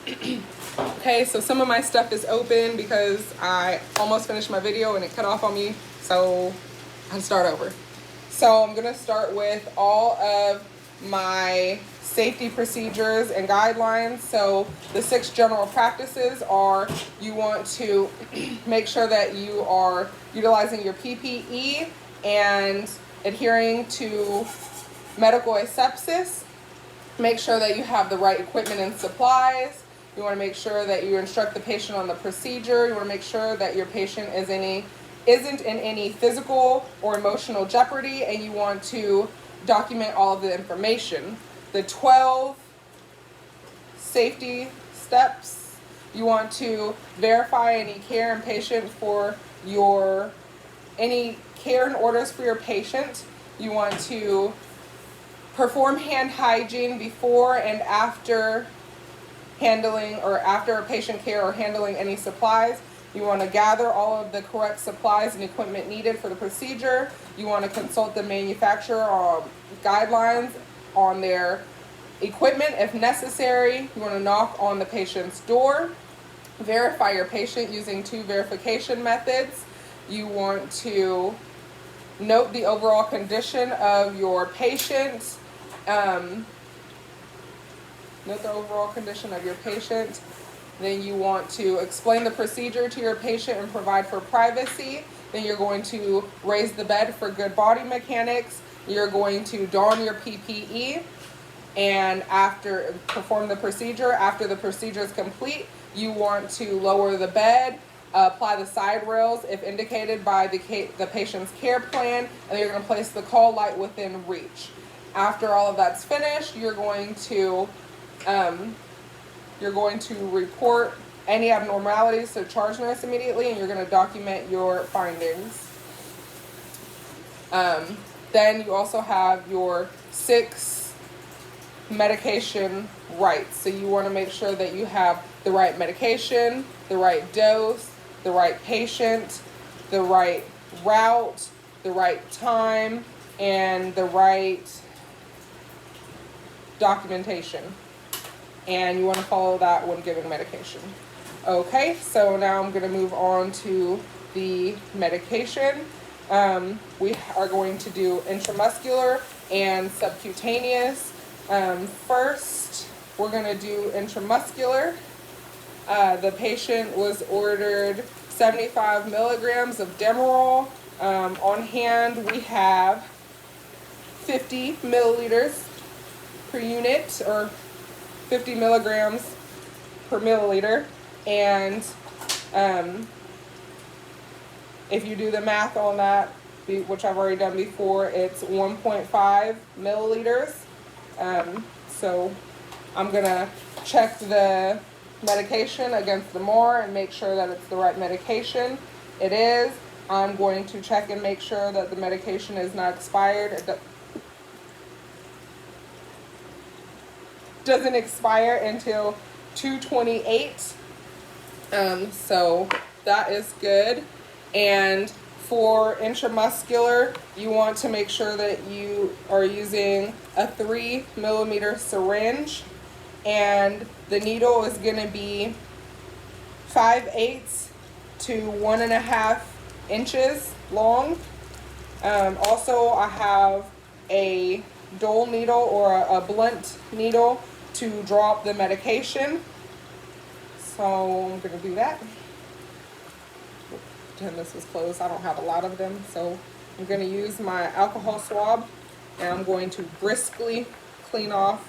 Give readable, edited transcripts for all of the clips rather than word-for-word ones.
Okay, so some of my stuff is open because I almost finished my video and it cut off on me, so I'll start over. So I'm gonna start with all of my safety procedures and guidelines. So the 6 general practices are: you want to make sure that you are utilizing your PPE and adhering to medical asepsis. Make sure that you have the right equipment and supplies. You want to make sure that you instruct the patient on the procedure. You want to make sure that your patient isn't in any physical or emotional jeopardy, and you want to document all of the information. The 12 safety steps: you want to verify any care and patient for any care and orders for your patient. You want to perform hand hygiene before and after handling or after a patient care or handling any supplies. You want to gather all of the correct supplies and equipment needed for the procedure. You want to consult the manufacturer on guidelines on their equipment if necessary. You want to knock on the patient's door. Verify your patient using 2 verification methods. You want to note the overall condition of your patient. Note the overall condition of your patient. Then you want to explain the procedure to your patient and provide for privacy. Then you're going to raise the bed for good body mechanics. You're going to don your PPE, and after perform the procedure. After the procedure is complete, you want to lower the bed, apply the side rails if indicated by the patient's care plan, and then you're going to place the call light within reach. After all of that's finished, you're going to report any abnormalities to charge nurse immediately, and you're going to document your findings. Then you also have your 6 medication rights. So you want to make sure that you have the right medication, the right dose, the right patient, the right route, the right time, and the right documentation. And you want to follow that when giving medication. Okay, so now I'm going to move on to the medication. We are going to do intramuscular and subcutaneous. First, we're going to do intramuscular. The patient was ordered 75 milligrams of Demerol. On hand, we have 50 milliliters per unit, or 50 milligrams per milliliter. And if you do the math on that, which I've already done before, it's 1.5 milliliters. So I'm gonna check the medication against the MOR and make sure that it's the right medication. It is. I'm going to check and make sure that the medication is not expired. It doesn't expire until 2/28. So that is good. And for intramuscular, you want to make sure that you are using a 3 millimeter syringe, and the needle is going to be 5/8 to 1.5 inches long. Also, I have a dull needle or a blunt needle to drop the medication. So I'm going to do that. Pretend this is closed. I don't have a lot of them, so I'm going to use my alcohol swab, and I'm going to briskly clean off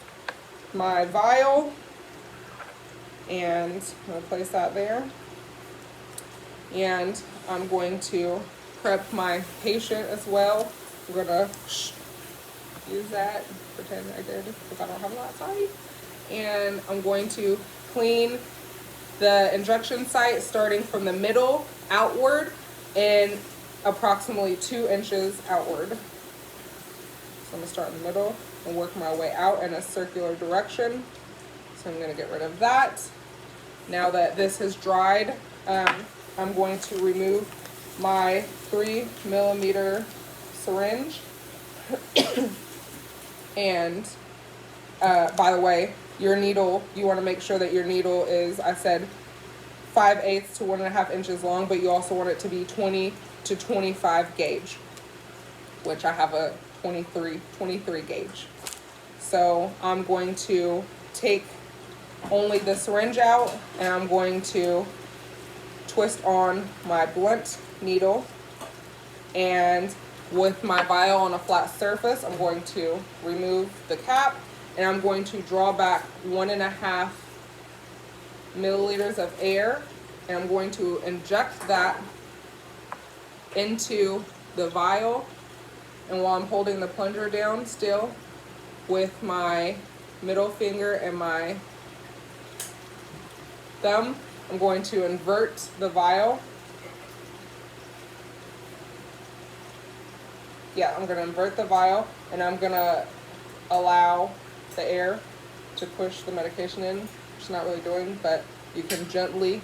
my vial, and I'm going to place that there. And I'm going to prep my patient as well. I'm going to use that, pretend I did, because I don't have a lot, sorry. And I'm going to clean the injection site starting from the middle outward and approximately 2 inches outward. So I'm going to start in the middle and work my way out in a circular direction. So I'm going to get rid of that. Now that this has dried, I'm going to remove my 3 millimeter syringe. And by the way, your needle, you want to make sure that your needle is, I said, 5/8 to 1.5 inches long, but you also want it to be 20 to 25 gauge, which I have a 23 gauge. So I'm going to take only the syringe out, and I'm going to twist on my blunt needle, and with my vial on a flat surface, I'm going to remove the cap, and I'm going to draw back 1.5 milliliters of air, and I'm going to inject that into the vial. And while I'm holding the plunger down still with my middle finger and my thumb, I'm going to invert the vial. Yeah, I'm going to invert the vial, and I'm going to allow the air to push the medication in, which it's not really doing, but you can gently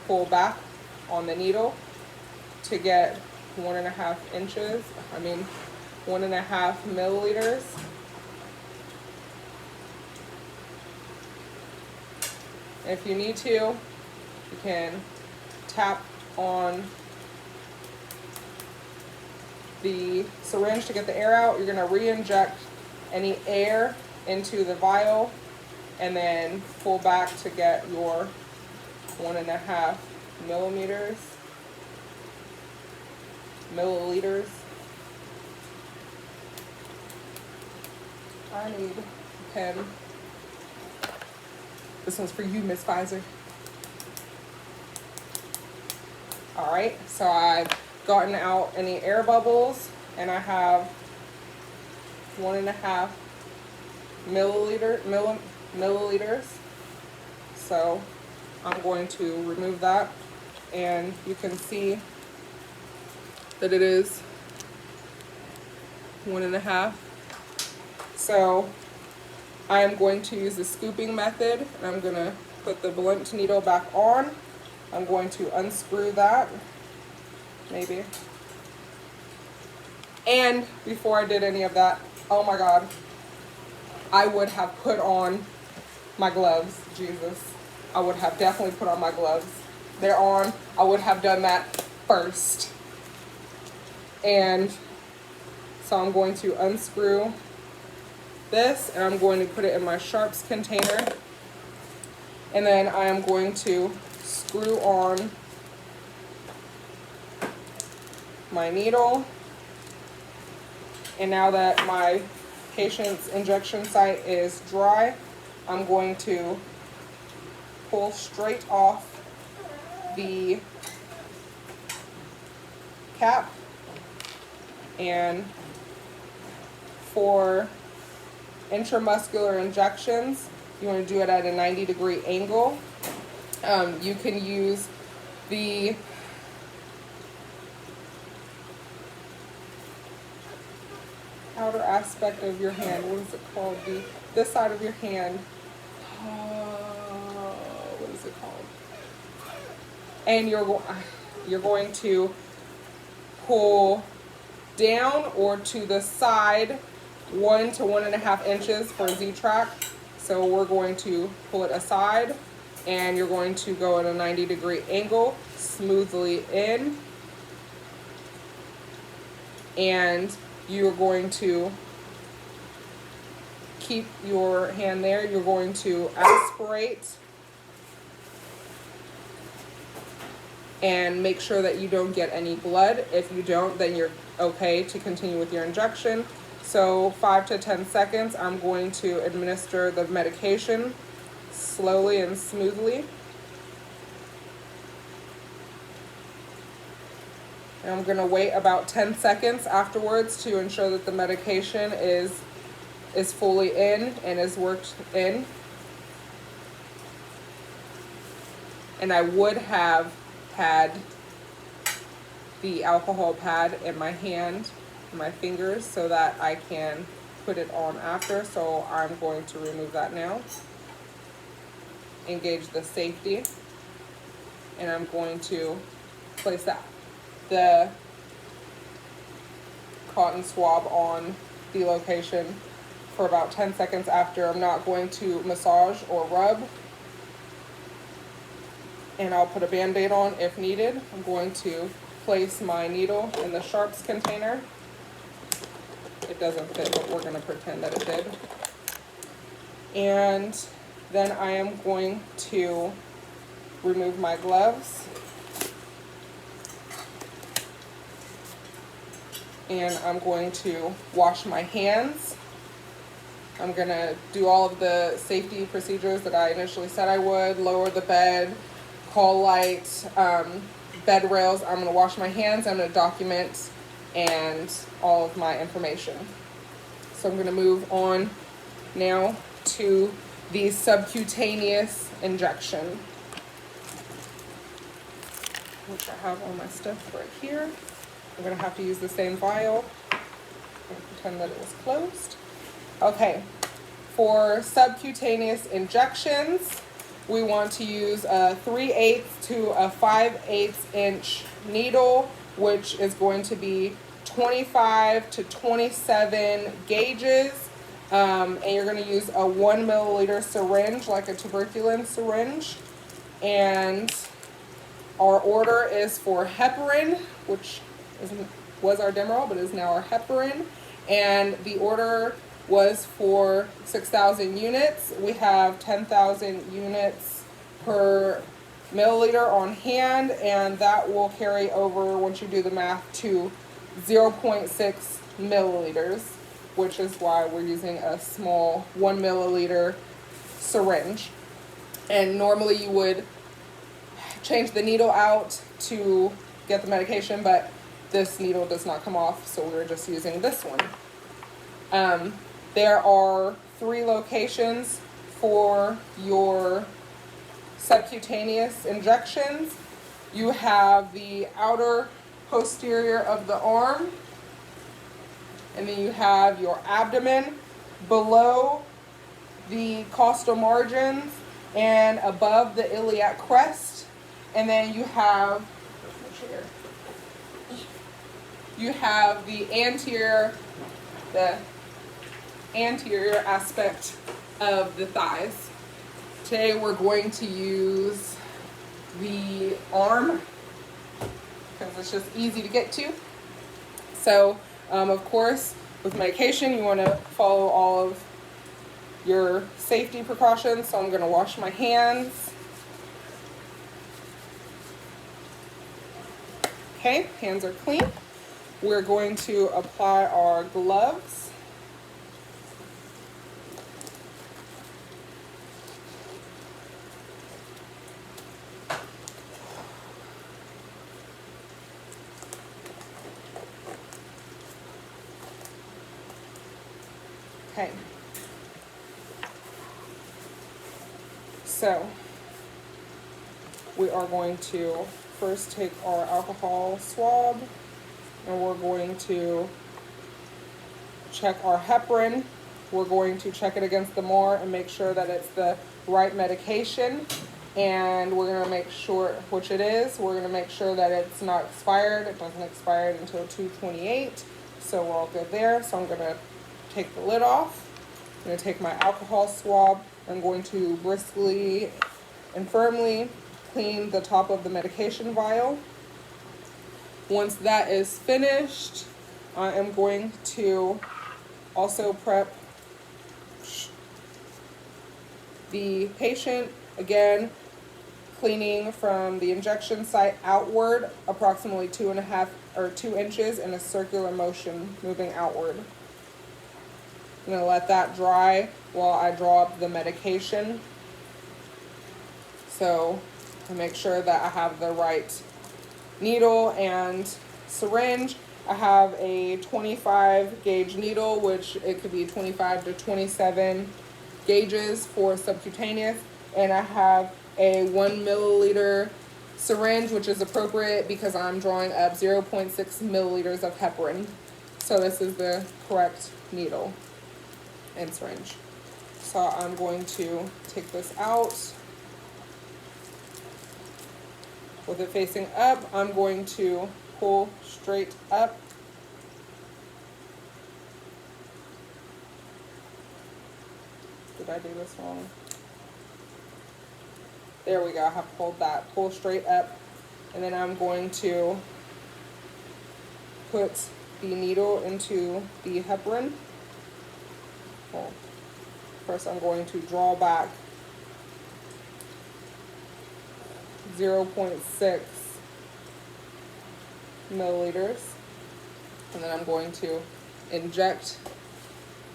pull back on the needle to get 1.5 inches, 1.5 milliliters. If you need to, you can tap on the syringe to get the air out. You're going to re-inject any air into the vial and then pull back to get your 1.5 milliliters. I need a pen. This one's for you, Miss Pfizer. All right, so I've gotten out any air bubbles, and I have 1.5 milliliters. So I'm going to remove that, and you can see that it is 1.5. So I am going to use the scooping method, and I'm going to put the blunt needle back on. I'm going to unscrew that, maybe. And before I did any of that, oh my God, I would have put on my gloves. Jesus, I would have definitely put on my gloves. They're on. I would have done that first. And so I'm going to unscrew this, and I'm going to put it in my sharps container, and then I am going to screw on my needle. And now that my patient's injection site is dry, I'm going to pull straight off the cap, and for intramuscular injections, you want to do it at a 90-degree angle. You can use the outer aspect of your hand. What is it called? This side of your hand. What is it called? And you're going to pull down or to the side 1 to 1.5 inches for Z-track. So we're going to pull it aside, and you're going to go at a 90-degree angle, smoothly in, and you're going to keep your hand there. You're going to aspirate and make sure that you don't get any blood. If you don't, then you're okay to continue with your injection. So 5 to 10 seconds, I'm going to administer the medication slowly and smoothly. And I'm going to wait about 10 seconds afterwards to ensure that the medication is fully in and is worked in. And I would have had the alcohol pad in my hand, my fingers, so that I can put it on after. So I'm going to remove that now. Engage the safety, and I'm going to place the cotton swab on the location for about 10 seconds after. I'm not going to massage or rub. And I'll put a Band-Aid on if needed. I'm going to place my needle in the sharps container. It doesn't fit, but we're going to pretend that it did. And then I am going to remove my gloves. And I'm going to wash my hands. I'm going to do all of the safety procedures that I initially said I would. Lower the bed, call light, bed rails. I'm going to wash my hands. I'm going to document and all of my information. So I'm going to move on now to the subcutaneous injection, which I have all my stuff right here. I'm going to have to use the same vial. I'm going to pretend that it was closed. Okay, for subcutaneous injections, we want to use a 3/8 to a 5/8 inch needle, which is going to be 25 to 27 gauges. And you're going to use a 1 milliliter syringe, like a tuberculin syringe. And our order is for heparin, which was our Demerol, but is now our heparin. And the order was for 6,000 units. We have 10,000 units per milliliter on hand, and that will carry over, once you do the math, to 0.6 milliliters, which is why we're using a small 1 milliliter syringe. And normally you would change the needle out to get the medication, but this needle does not come off, so we're just using this one. There are 3 locations for your subcutaneous injections. You have the outer posterior of the arm, and then you have your abdomen, below the costal margins, and above the iliac crest. And then you have the anterior aspect of the thighs. Today we're going to use the arm because it's just easy to get to. So of course, with medication you want to follow all of your safety precautions. So I'm going to wash my hands. Okay, hands are clean. We're going to apply our gloves. Okay. So we are going to first take our alcohol swab, and we're going to check our heparin. We're going to check it against the MAR and make sure that it's the right medication. And we're going to make sure, which it is, we're going to make sure that it's not expired. It doesn't expire until 2/28, so we're all good there. So I'm going to take the lid off. I'm going to take my alcohol swab. I'm going to briskly and firmly clean the top of the medication vial. Once that is finished, I am going to also prep the patient, again cleaning from the injection site outward approximately 2.5 or 2 inches in a circular motion, moving outward. I'm going to let that dry while I draw up the medication. So to make sure that I have the right needle and syringe. I have a 25 gauge needle, which it could be 25 to 27 gauges for subcutaneous, and I have a 1 milliliter syringe, which is appropriate because I'm drawing up 0.6 milliliters of heparin. So this is the correct needle and syringe. So I'm going to take this out. With it facing up, I'm going to pull straight up. did I do this wrong? There we go. I have pulled that. Pull straight up. And then I'm going to put the needle into the heparin. Well, first I'm going to draw back 0.6 milliliters. And then I'm going to inject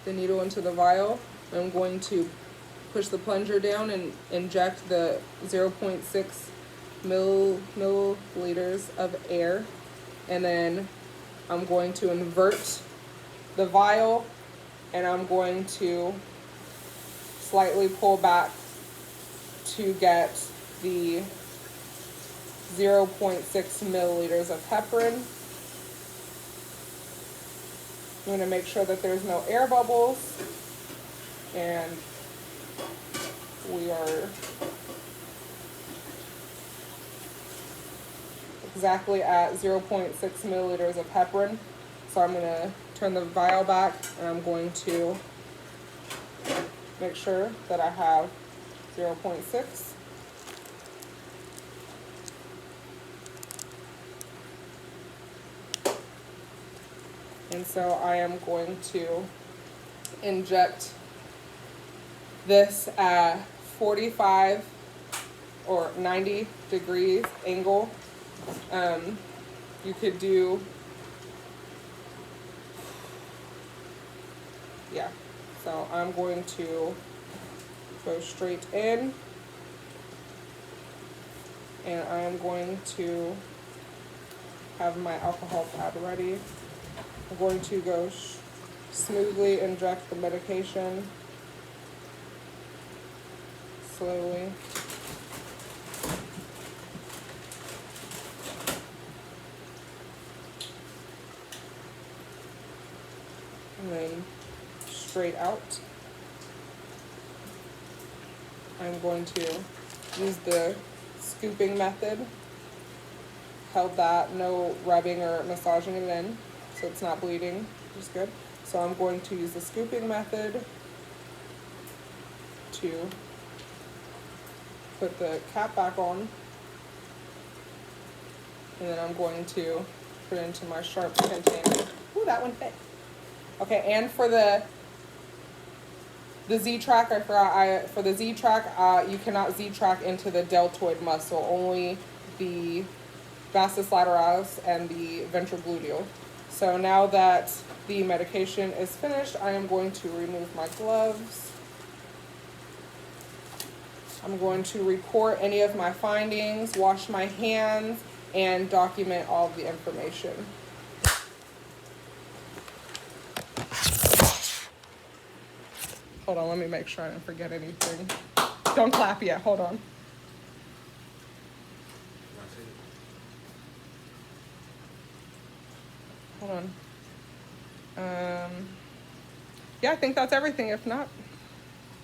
the needle into the vial. I'm going to push the plunger down and inject the 0.6 milliliters of air. And then I'm going to invert the vial, and I'm going to slightly pull back to get the 0.6 milliliters of heparin. I'm going to make sure that there's no air bubbles, and we are exactly at 0.6 milliliters of heparin. So I'm going to turn the vial back, and I'm going to make sure that I have 0.6. And so I am going to inject this at 45 or 90 degrees angle. You could do, yeah. So I'm going to go straight in, and I'm going to have my alcohol pad ready. I'm going to go smoothly inject the medication, slowly. And then straight out. I'm going to use the scooping method. Held that, no rubbing or massaging it in, so it's not bleeding, which is good. So I'm going to use the scooping method to put the cap back on. And then I'm going to put it into my sharps container. Ooh, that one fit. Okay, and for the Z-track, I forgot, for the Z-track, you cannot Z-track into the deltoid muscle, only the vastus lateralis and the ventrogluteal. So now that the medication is finished, I am going to remove my gloves. I'm going to report any of my findings, wash my hands, and document all of the information. Hold on, let me make sure I didn't forget anything. Don't clap yet, hold on. Hold on. Yeah, I think that's everything. If not,